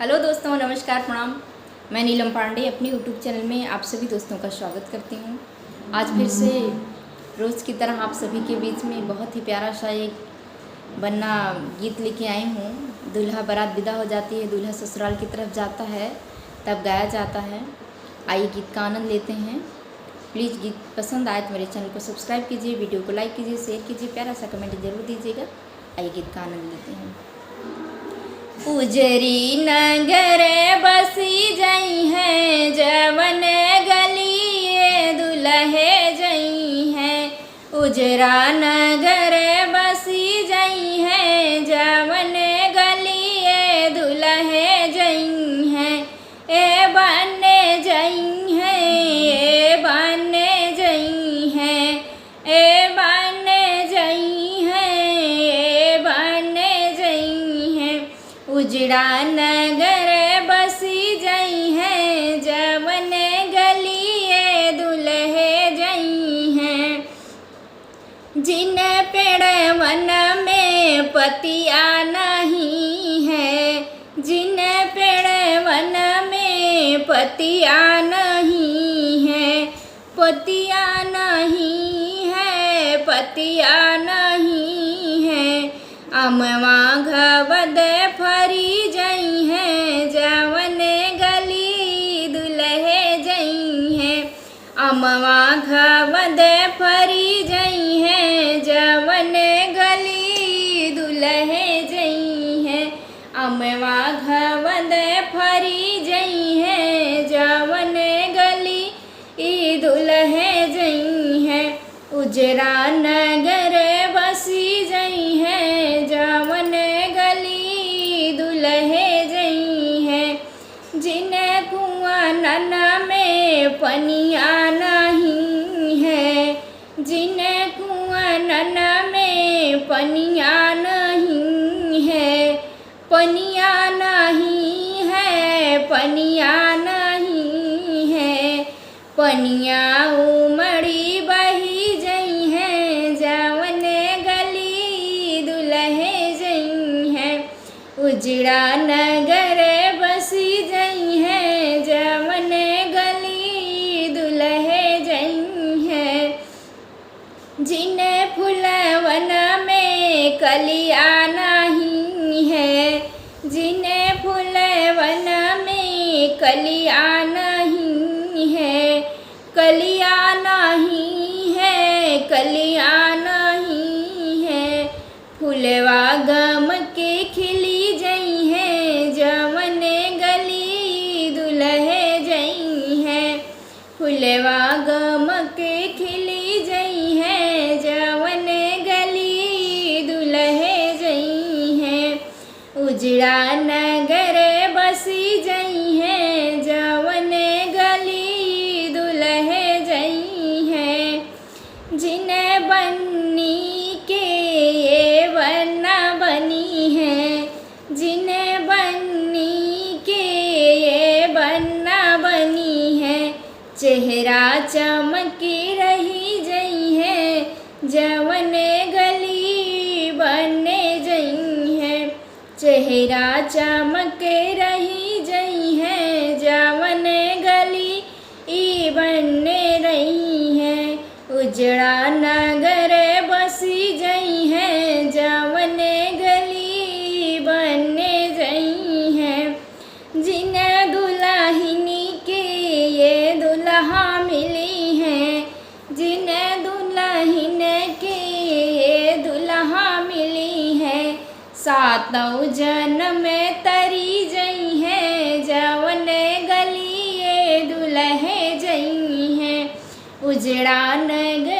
Hello दोस्तों, नमस्कार, प्रणाम। मैं नीलम पांडे अपनी यूट्यूब चैनल में आप सभी दोस्तों का स्वागत करती हूँ। आज फिर से रोज़ की तरह आप सभी के बीच में बहुत ही प्यारा सा एक बन्ना गीत लेके आई हूँ। दूल्हा बारात विदा हो जाती है, दूल्हा ससुराल की तरफ जाता है, तब गाया जाता है। आइए गीत का आनंद लेते हैं। प्लीज़ गीत पसंद आए तो मेरे चैनल को सब्सक्राइब कीजिए, वीडियो को लाइक कीजिए, शेयर कीजिए, प्यारा सा कमेंट जरूर दीजिएगा। आइए गीत का आनंद लेते हैं। उजरी नगर बसी जई है, जवन गलिए दुल्हे जई है। उजरा नगर बसी जई है, जवन गलिए दुल्हे जई है। ए बने जई है, ए बने जई है, ए बने जई है, ए बने जई है। उजड़ा नगर बसी जई है, जवन गलिए दुल्हे जई हैं। जिन पेड़ वन में पतिया नहीं है, जिन पेड़ वन में पतिया नहीं है, पतिया नहीं है, पतिया नहीं है। अमवा घवद फरी जई है, जवन गली दुल्हे जई है। अमवा घवद फरी जई है, जवन गली दुल्हे जई है। अमवा घवद फरी जई है, जवन गली दुल्हे जई है। उजरा नगर बसी जई है, जवन गली दुल्हे जई है। जिन कुआं नन में पनिया नहीं है, जिन कुआं नन में पनिया नहीं है, पनिया नहीं है, पनिया नहीं है। पनिया उमड़ी बही जई है, जवन गली दुल्हे जई है। उजड़ा नगर बसी जई है, जवन गली दुल्हे जई है। जिन फूलवन में कलिया नहीं है, जिन फूलवन में कलिया नहीं है, कलिया नहीं है, कलिया नहीं है। फूलवा गम के खिली जई है, जवन गली दुल्हे जई है। फूलवा गम के खिली जई है, जवन गली दुल्हे जई है। उजड़ा नगर बसी जई है, जवन गली दुल्हे जई है। जिन बन्नी के ये बन्ना बनी है, जिन बन्नी के ये बन्ना बनी है। चेहरा चमकी रही जई है, जवन गली बने जई है। चेहरा चमक रही जई है, जवन गली बने रही है। उजड़ा नगर बसी जई है, जवन गली बने जई है। जिन दुल्हनी के ये दुल्हा मिली है, जिन दुल्हन के ये दुल्हा मिली है। सातों जन्म तरी जई है, जवन गली दुल्हे जई है। उजड़ा नगर